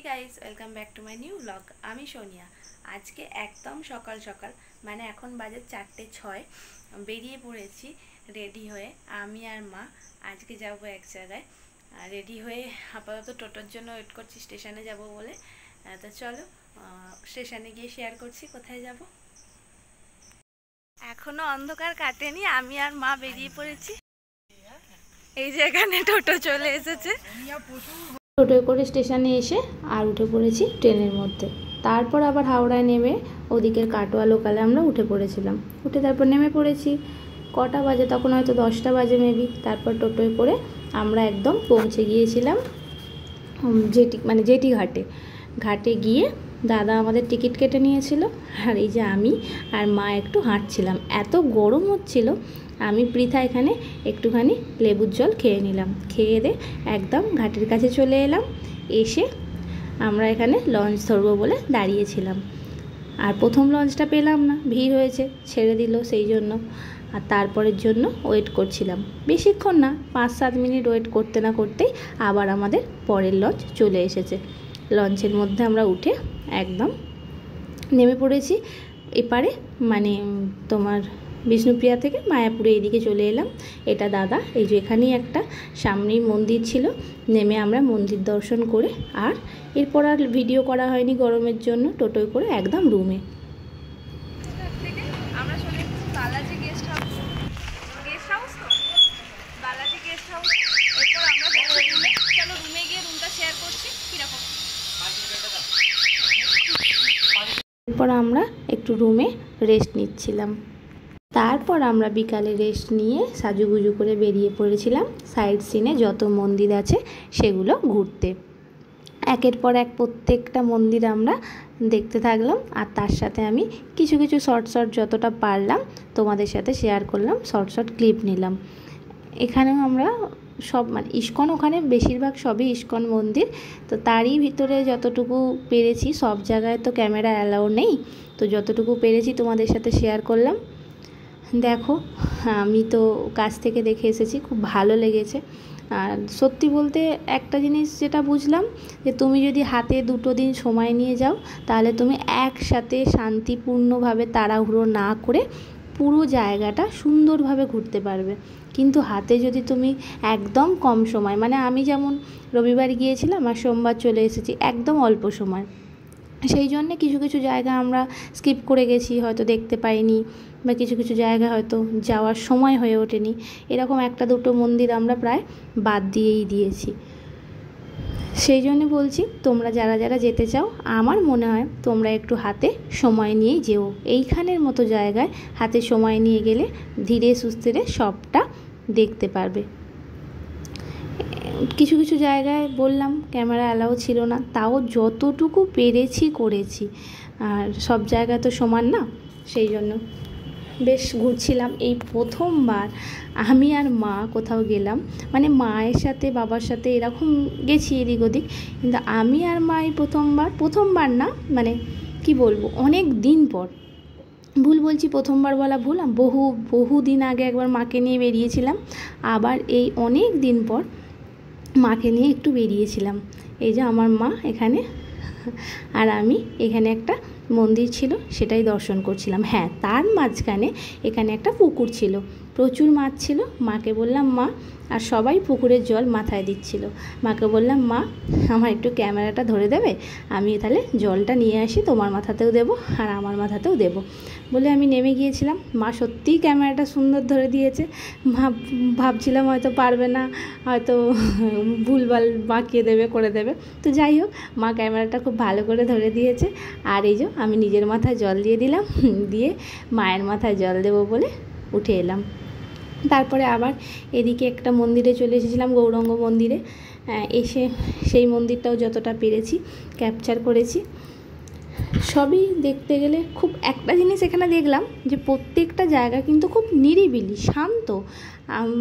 Guys, welcome back to my new blog. আমি সোনিয়া। আজকে একদম সকাল সকাল মানে এখন বাজে 4:06 বেরিয়ে পড়েছি রেডি হয়ে। আমি আর মা আজকে যাব এক জায়গায়। রেডি হয়ে আপাতত টোটোর জন্য ওয়েট করছি, স্টেশনে যাব বলে। তো চলো স্টেশনে গিয়ে শেয়ার করছি কোথায় যাব। এখনো অন্ধকার কাটেনি, আমি আর মা বেরিয়ে পড়েছি। এই যে এখানে টোটো চলে এসেছে। টোটোয় করে স্টেশনে এসে আর উঠে পড়েছি ট্রেনের মধ্যে। তারপর আবার হাওড়ায় নেমে ওদিকের কাটোয়া লোকালে আমরা উঠে পড়েছিলাম। উঠে তারপর নেমে পড়েছি। কটা বাজে তখন, হয়তো 10টা বাজে মেবি। তারপর টোটোয় করে আমরা একদম পৌঁছে গিয়েছিলাম জেটি ঘাটে গিয়ে দাদা আমাদের টিকিট কেটে নিয়েছিল। আর এই যে আমি আর মা একটু হাঁটছিলাম, এত গরম হচ্ছিল। আমি পৃথা এখানে একটুখানি লেবুর জল খেয়ে নিলাম। খেয়ে দিয়ে একদম ঘাটের কাছে চলে এলাম। এসে আমরা এখানে লঞ্চ ধরবো বলে দাঁড়িয়েছিলাম। আর প্রথম লঞ্চটা পেলাম না, ভিড় হয়েছে, ছেড়ে দিল সেই জন্য। আর তারপরের জন্য ওয়েট করছিলাম বেশিক্ষণ না, 5-7 মিনিট ওয়েট করতে না করতেই আবার আমাদের পরের লঞ্চ চলে এসেছে। লঞ্চের মধ্যে আমরা উঠে একদম নেমে পড়েছি এপারে, মানে তোমার বিষ্ণুপ্রিয়া থেকে মায়াপুরে এইদিকে চলে এলাম। এটা দাদা, এই যে এখানেই একটা সামনেই মন্দির ছিল। নেমে আমরা মন্দির দর্শন করে আর এরপর আর ভিডিও করা হয়নি গরমের জন্য। টোটোয় করে একদম রুমে। আমরা চলে এসেছি বালাজি গেস্ট হাউস। এরপর আমরা যাচ্ছি রুমে। চলো রুমে গিয়ে রুমটা শেয়ার করছি কীরকম। এরপর আমরা একটু রুমে রেস্ট নিচ্ছিলাম। তারপর আমরা বিকালে রেস্ট নিয়ে সাজুগুজু করে বেরিয়ে পড়েছিলাম সাইড সিনে যত মন্দির আছে সেগুলো ঘুরতে। একের পর এক প্রত্যেকটা মন্দির আমরা দেখতে থাকলাম। আর তার সাথে আমি কিছু কিছু শর্ট যতটা পারলাম তোমাদের সাথে শেয়ার করলাম, শর্ট ক্লিপ নিলাম। এখানেও আমরা সব ইস্কন, ওখানে বেশিরভাগ সবই ইস্কন মন্দির। তো তারই ভিতরে যতটুকু পেরেছি, সব জায়গায় তো ক্যামেরা অ্যালাউ নেই, তো যতটুকু পেরেছি তোমাদের সাথে শেয়ার করলাম। দেখো, আমি তো কাছ থেকে দেখে এসেছি, খুব ভালো লেগেছে। আর সত্যি বলতে একটা জিনিস যেটা বুঝলাম, যে তুমি যদি হাতে 2 দিন সময় নিয়ে যাও, তাহলে তুমি একসাথে শান্তিপূর্ণভাবে তাড়াহুড়ো না করে পুরো জায়গাটা সুন্দরভাবে ঘুরতে পারবে। কিন্তু হাতে যদি তুমি একদম কম সময়, মানে আমি যেমন রবিবার গিয়েছিলাম আর সোমবার চলে এসেছি, একদম অল্প সময়, সেই জন্যে কিছু কিছু জায়গা আমরা স্কিপ করে গেছি, হয়তো দেখতে পাইনি, বা কিছু কিছু জায়গা হয়তো যাওয়ার সময় হয়ে ওঠেনি। এরকম 1-2 মন্দির আমরা প্রায় বাদ দিয়েই দিয়েছি। সেই জন্য বলছি, তোমরা যারা যারা যেতে চাও, আমার মনে হয় তোমরা একটু হাতে সময় নিয়েই যেও। এইখানের মতো জায়গায় হাতে সময় নিয়ে গেলে ধীরে সুস্থিরে সবটা দেখতে পারবে। কিছু কিছু জায়গায় বললাম ক্যামেরা অ্যালাউ ছিল না, তাও যতটুকু পেরেছি করেছি। আর সব জায়গা তো সমান না, সেই জন্য বেশ ঘুরছিলাম। এই প্রথমবার আমি আর মা কোথাও গেলাম, মানে মায়ের সাথে বাবার সাথে এরকম গেছি এদিক ওদিক, কিন্তু আমি আর মা এই প্রথমবার না, মানে কি বলবো, অনেক দিন পর। ভুল বলছি, প্রথমবার বলা ভুল, বহু দিন আগে একবার মাকে নিয়ে বেরিয়েছিলাম, আবার এই অনেক দিন পর মাকে নিয়ে একটু বেরিয়েছিলাম। এই যে আমার মা এখানে, আর আমি এখানে একটা মন্দির ছিল সেটাই দর্শন করছিলাম। হ্যাঁ, তার মাঝখানে এখানে একটা পুকুর ছিল, প্রচুর মাছ ছিল। মাকে বললাম মা, আর সবাই পুকুরের জল মাথায় দিচ্ছিল, মাকে বললাম মা আমার একটু ক্যামেরাটা ধরে দেবে, আমি তাহলে জলটা নিয়ে আসি, তোমার মাথাতেও দেবো আর আমার মাথাতেও দেবো বলে আমি নেমে গিয়েছিলাম। মা সত্যিই ক্যামেরাটা সুন্দর ধরে দিয়েছে। ভাবছিলাম হয়তো পারবে না, হয়তো ভুলভাল বাঁকিয়ে দেবে, করে দেবে, তো যাই হোক মা ক্যামেরাটা খুব ভালো করে ধরে দিয়েছে। আর এই যে আমি নিজের মাথায় জল দিয়ে দিলাম, দিয়ে মায়ের মাথায় জল দেবো বলে উঠে এলাম। তারপরে আবার এদিকে একটা মন্দিরে চলে এসেছিলাম, গৌরাঙ্গ মন্দিরে। এসে সেই মন্দিরটাও যতটা পেরেছি ক্যাপচার করেছি। সবই দেখতে গেলে খুব একটা জিনিস এখানে দেখলাম, যে প্রত্যেকটা জায়গা কিন্তু খুব নিরিবিলি, শান্ত।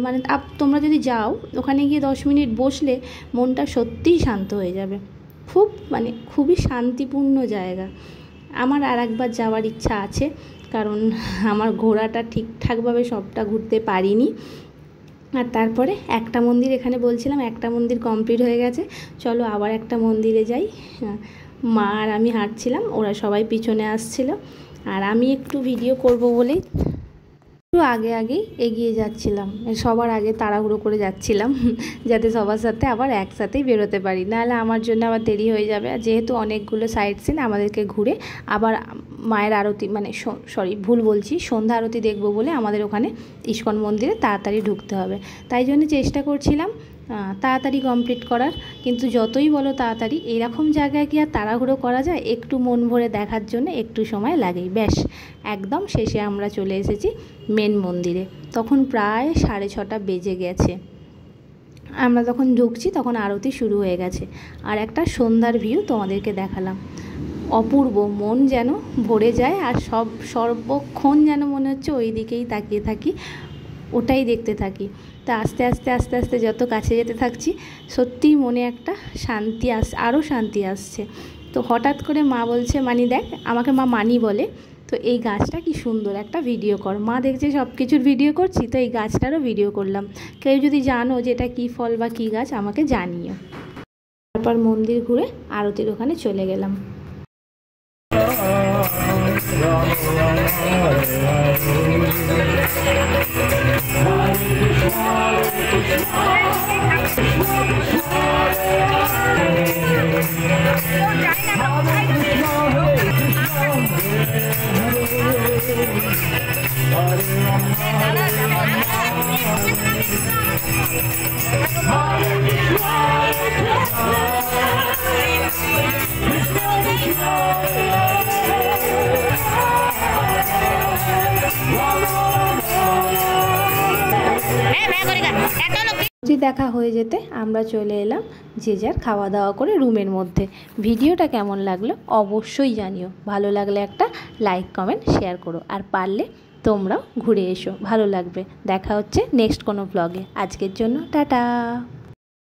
মানে তোমরা যদি যাও ওখানে গিয়ে 10 মিনিট বসলে মনটা সত্যিই শান্ত হয়ে যাবে। খুবই শান্তিপূর্ণ জায়গা। আমার আর একবার যাওয়ার ইচ্ছা আছে, কারণ আমার ঘোরাটা ঠিকঠাকভাবে সবটা ঘুরতে পারিনি। আর তারপরে একটা মন্দির, এখানে বলছিলাম একটা মন্দির কমপ্লিট হয়ে গেছে, চলো আবার একটা মন্দিরে যাই। মা আর আমি হাঁটছিলাম, ওরা সবাই পিছনে আসছিল, আর আমি একটু ভিডিও করব বলেই একটু আগে আগেই এগিয়ে যাচ্ছিলাম, সবার আগে তাড়াহুড়ো করে যাচ্ছিলাম যাতে সবার সাথে আবার একসাথেই বেরোতে পারি, নাহলে আমার জন্য আবার দেরি হয়ে যাবে। আর যেহেতু অনেকগুলো সাইড সিন আমাদেরকে ঘুরে আবার মায়ের আরতি, মানে সরি ভুল বলছি, সন্ধ্যা আরতি দেখবো বলে আমাদের ওখানে ইস্কন মন্দিরে তাড়াতাড়ি ঢুকতে হবে, তাই জন্য চেষ্টা করছিলাম তাড়াতাড়ি কমপ্লিট করার। কিন্তু যতই বলো তাড়াতাড়ি, এরকম জায়গায় কি আর তাড়াহুড়ো করা যায়? একটু মন ভরে দেখার জন্য একটু সময় লাগেই, ব্যাস। একদম শেষে আমরা চলে এসেছি মেন মন্দিরে, তখন প্রায় 6:30 বেজে গেছে। আমরা তখন ঢুকছি তখন আরতি শুরু হয়ে গেছে, আর একটা সন্ধ্যার ভিউ তোমাদেরকে দেখালাম, অপূর্ব, মন যেন ভরে যায়। আর সর্বক্ষণ যেন মনে হচ্ছে ওই দিকেই তাকিয়ে থাকি, ওটাই দেখতে থাকি। তা আস্তে আস্তে আস্তে আস্তে যত কাছে যেতে থাকছি, সত্যিই মনে একটা শান্তি আরও শান্তি আসছে। তো হঠাৎ করে মা বলছে, মানি দেখ, আমাকে মা মানি বলে, তো এই গাছটা কি সুন্দর, একটা ভিডিও কর। মা দেখছে সব কিছুর ভিডিও করছি, তো এই গাছটারও ভিডিও করলাম। কেউ যদি জানো যে এটা কী ফল বা কী গাছ আমাকে জানিও। তারপর মন্দির ঘুরে আরতির ওখানে চলে গেলাম। দেখা হয়ে যেতে আমরা চলে এলাম যে যার খাওয়া দাওয়া করে রুমের মধ্যে। ভিডিওটা কেমন লাগলো অবশ্যই জানিও, ভালো লাগলে একটা লাইক কমেন্ট শেয়ার করো, আর পারলে তোমরাও ঘুরে এসো, ভালো লাগবে। দেখা হচ্ছে নেক্সট কোনো ব্লগে। আজকের জন্য টাটা।